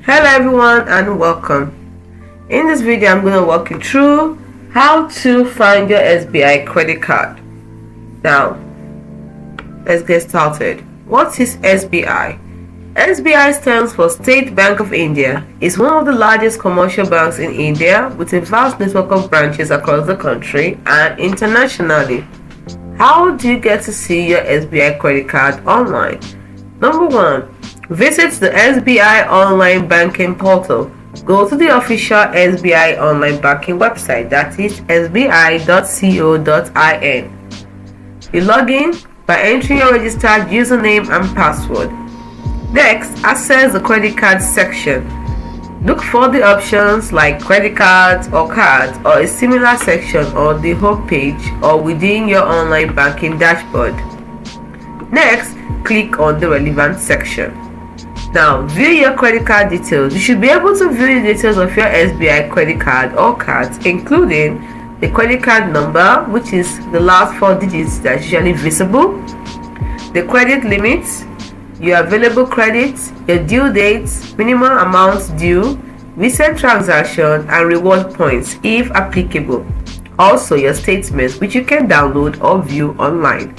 Hello everyone and welcome. In this video I'm going to walk you through how to find your SBI credit card. Now let's get started. What is SBI? SBI stands for State Bank of India. It's one of the largest commercial banks in India with a vast network of branches across the country and internationally. How do you get to see your SBI credit card online? Number 1. Visit the SBI online banking portal. Go to the official SBI online banking website, that is sbi.co.in. You log in by entering your registered username and password. Next, access the credit card section. Look for the options like credit cards or cards or a similar section on the home page or within your online banking dashboard. Next, click on the relevant section. Now, view your credit card details. You should be able to view the details of your SBI credit card or cards, including the credit card number, which is the last 4 digits that's usually visible, the credit limit, your available credit, your due dates, minimum amounts due, recent transaction, and reward points if applicable. Also, your statements, which you can download or view online.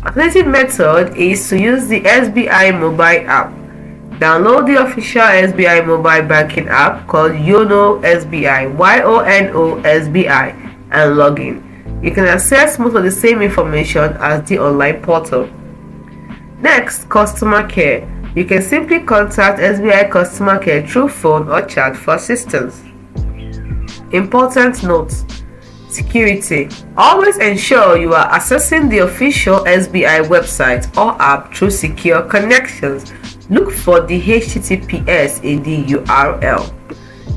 Alternative method is to use the SBI mobile app. Download the official SBI mobile banking app called YONO SBI, YONO SBI, and log in. You can access most of the same information as the online portal. Next, customer care. You can simply contact SBI customer care through phone or chat for assistance. Important notes. Security. Always ensure you are accessing the official SBI website or app through secure connections. Look for the HTTPS in the URL.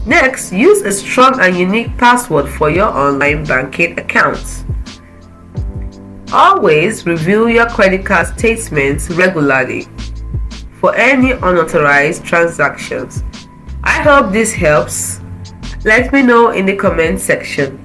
Next, use a strong and unique password for your online banking accounts. Always review your credit card statements regularly for any unauthorized transactions. I hope this helps. Let me know in the comment section.